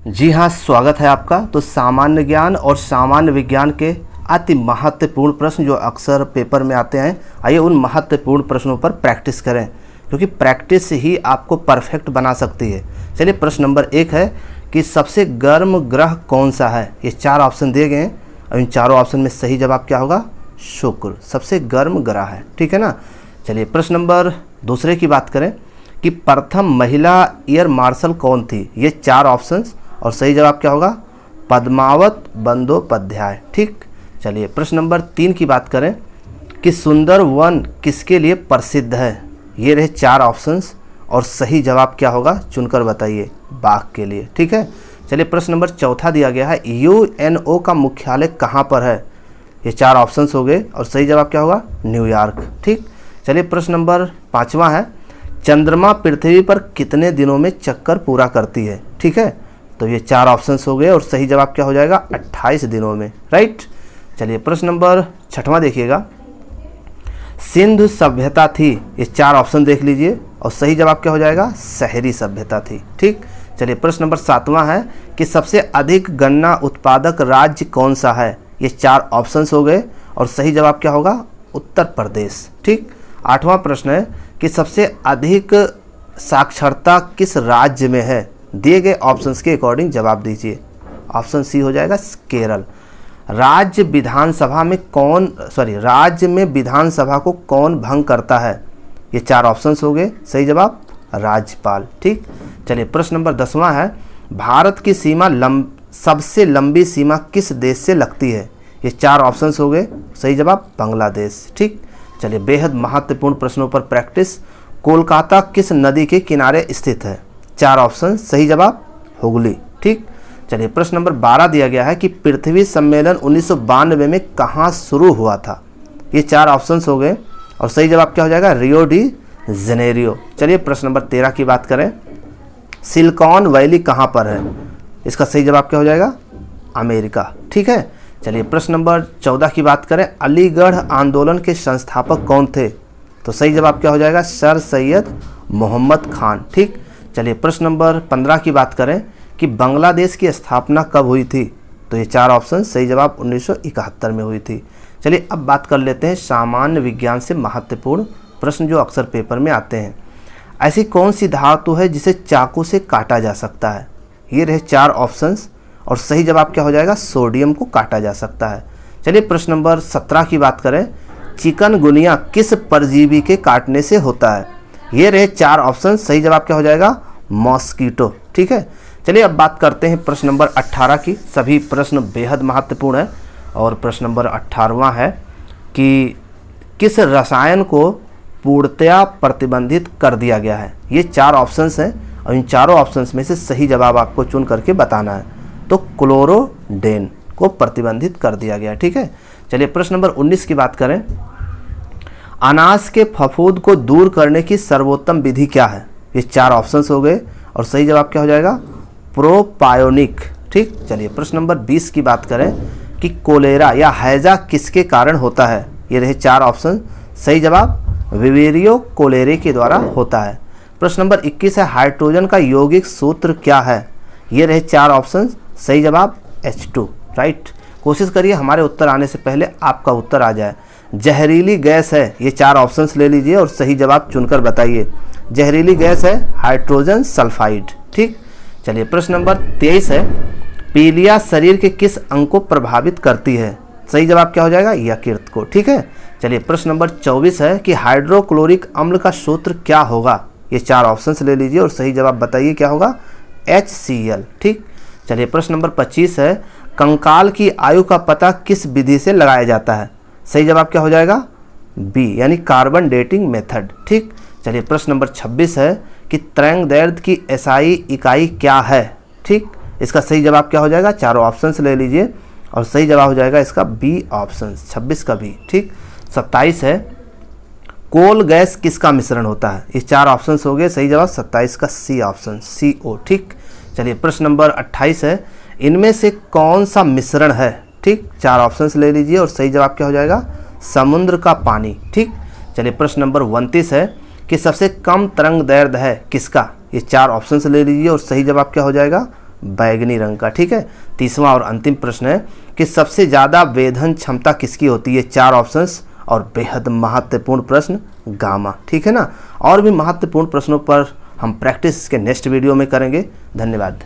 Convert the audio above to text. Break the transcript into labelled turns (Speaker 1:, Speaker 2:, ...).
Speaker 1: जी हाँ, स्वागत है आपका। तो सामान्य ज्ञान और सामान्य विज्ञान के अति महत्वपूर्ण प्रश्न जो अक्सर पेपर में आते हैं, आइए उन महत्वपूर्ण प्रश्नों पर प्रैक्टिस करें, क्योंकि प्रैक्टिस ही आपको परफेक्ट बना सकती है। चलिए, प्रश्न नंबर 1 है कि सबसे गर्म ग्रह कौन सा है। ये 4 ऑप्शन दिए गए हैं और इन चारों ऑप्शन में सही जवाब क्या होगा? शुक्र सबसे गर्म ग्रह है, ठीक है ना। चलिए, प्रश्न नंबर 2 की बात करें कि प्रथम महिला एयर मार्शल कौन थी। ये 4 ऑप्शंस और सही जवाब क्या होगा? पद्मावत बंदोपाध्याय, ठीक। चलिए, प्रश्न नंबर 3 की बात करें कि सुंदर वन किसके लिए प्रसिद्ध है। ये रहे 4 ऑप्शंस और सही जवाब क्या होगा? चुनकर बताइए। बाघ के लिए, ठीक है। चलिए, प्रश्न नंबर 4 दिया गया है, यूएनओ का मुख्यालय कहाँ पर है। ये 4 ऑप्शंस हो गए और सही जवाब क्या होगा? न्यूयॉर्क, ठीक। चलिए, प्रश्न नंबर 5 है, चंद्रमा पृथ्वी पर कितने दिनों में चक्कर पूरा करती है, ठीक है। तो ये 4 ऑप्शंस हो गए और सही जवाब क्या हो जाएगा? 28 दिनों में, राइट। चलिए, प्रश्न नंबर 6 देखिएगा, सिंधु सभ्यता थी। ये 4 ऑप्शन देख लीजिए और सही जवाब क्या हो जाएगा? शहरी सभ्यता थी, ठीक। चलिए, प्रश्न नंबर 7 है कि सबसे अधिक गन्ना उत्पादक राज्य कौन सा है। ये 4 ऑप्शंस हो गए और सही जवाब क्या होगा? उत्तर प्रदेश, ठीक। 8वां प्रश्न है कि सबसे अधिक साक्षरता किस राज्य में है। दिए गए ऑप्शंस के अकॉर्डिंग जवाब दीजिए। ऑप्शन सी हो जाएगा केरल। राज्य में विधानसभा को कौन भंग करता है। ये 4 ऑप्शंस हो गए, सही जवाब राज्यपाल, ठीक। चलिए, प्रश्न नंबर 10 है, भारत की सीमा सबसे लंबी सीमा किस देश से लगती है। ये 4 ऑप्शंस हो गए, सही जवाब बांग्लादेश, ठीक। चलिए, बेहद महत्वपूर्ण प्रश्नों पर प्रैक्टिस। कोलकाता किस नदी के किनारे स्थित है। 4 ऑप्शन, सही जवाब हुगली, ठीक। चलिए, प्रश्न नंबर 12 दिया गया है कि पृथ्वी सम्मेलन 1992 में कहाँ शुरू हुआ था। ये 4 ऑप्शंस हो गए और सही जवाब क्या हो जाएगा? Rio de Janeiro. चलिए, प्रश्न नंबर 13 की बात करें, सिलिकॉन वैली कहाँ पर है। इसका सही जवाब क्या हो जाएगा? अमेरिका, ठीक है। चलिए, प्रश्न नंबर 14 की बात करें, अलीगढ़ आंदोलन के संस्थापक कौन थे। तो सही जवाब क्या हो जाएगा? सर सैयद मोहम्मद खान, ठीक। चलिए, प्रश्न नंबर 15 की बात करें कि बांग्लादेश की स्थापना कब हुई थी। तो ये 4 ऑप्शन, सही जवाब 1971 में हुई थी। चलिए, अब बात कर लेते हैं सामान्य विज्ञान से महत्वपूर्ण प्रश्न जो अक्सर पेपर में आते हैं। ऐसी कौन सी धातु है जिसे चाकू से काटा जा सकता है। ये रहे 4 ऑप्शंस और सही जवाब क्या हो जाएगा? सोडियम को काटा जा सकता है। चलिए, प्रश्न नंबर 17 की बात करें, चिकनगुनिया किस परजीवी के काटने से होता है। ये रहे 4 ऑप्शन, सही जवाब क्या हो जाएगा? मॉस्कीटो, ठीक है। चलिए, अब बात करते हैं प्रश्न नंबर 18 की। सभी प्रश्न बेहद महत्वपूर्ण है और प्रश्न नंबर 18वां है कि किस रसायन को पूर्णतया प्रतिबंधित कर दिया गया है। ये 4 ऑप्शंस हैं और इन चारों ऑप्शंस में से सही जवाब आपको चुन करके बताना है। तो क्लोरोडेन को प्रतिबंधित कर दिया गया, ठीक है। चलिए, प्रश्न नंबर 19 की बात करें, अनाज के फफूंद को दूर करने की सर्वोत्तम विधि क्या है। ये 4 ऑप्शंस हो गए और सही जवाब क्या हो जाएगा? प्रोपायोनिक, ठीक। चलिए, प्रश्न नंबर 20 की बात करें कि कोलेरा या हैजा किसके कारण होता है। ये रहे 4 ऑप्शन, सही जवाब विवेरियो कोलेरे के द्वारा होता है। प्रश्न नंबर 21 है, हाइड्रोजन का यौगिक सूत्र क्या है। ये रहे 4 ऑप्शन, सही जवाब H2, राइट। कोशिश करिए हमारे उत्तर आने से पहले आपका उत्तर आ जाए। जहरीली गैस है, ये 4 ऑप्शंस ले लीजिए और सही जवाब चुनकर बताइए। जहरीली गैस है हाइड्रोजन सल्फाइड, ठीक। चलिए, प्रश्न नंबर 23 है, पीलिया शरीर के किस अंग को प्रभावित करती है। सही जवाब क्या हो जाएगा? यकृत को, ठीक है। चलिए, प्रश्न नंबर 24 है कि हाइड्रोक्लोरिक अम्ल का सूत्र क्या होगा। ये 4 ऑप्शंस ले लीजिए और सही जवाब बताइए क्या होगा? HCl, ठीक। चलिए, प्रश्न नंबर 25 है, कंकाल की आयु का पता किस विधि से लगाया जाता है। सही जवाब क्या हो जाएगा? B, यानी कार्बन डेटिंग मेथड, ठीक। चलिए, प्रश्न नंबर 26 है कि तरंगदैर्घ्य की SI इकाई क्या है, ठीक। इसका सही जवाब क्या हो जाएगा? चारों ऑप्शंस ले लीजिए और सही जवाब हो जाएगा इसका B ऑप्शन, 26 का B, ठीक। 27 है, कोल गैस किसका मिश्रण होता है। ये 4 ऑप्शंस हो गए, सही जवाब 27 का C ऑप्शन, CO, ठीक। चलिए, प्रश्न नंबर 28 है, इनमें से कौन सा मिश्रण है, ठीक। 4 ऑप्शंस ले लीजिए और सही जवाब क्या हो जाएगा? समुद्र का पानी, ठीक। चलिए, प्रश्न नंबर 29 है कि सबसे कम तरंग दैर्घ्य है किसका। ये 4 ऑप्शंस ले लीजिए और सही जवाब क्या हो जाएगा? बैगनी रंग का। ठीक है, तीसवां और अंतिम प्रश्न है कि सबसे ज़्यादा वेधन क्षमता किसकी होती है? 4 ऑप्शंस और बेहद महत्वपूर्ण प्रश्न गामा। ठीक है ना, और भी महत्वपूर्ण प्रश्नों पर हम प्रैक्टिस के नेक्स्ट वीडियो में करेंगे। धन्यवाद।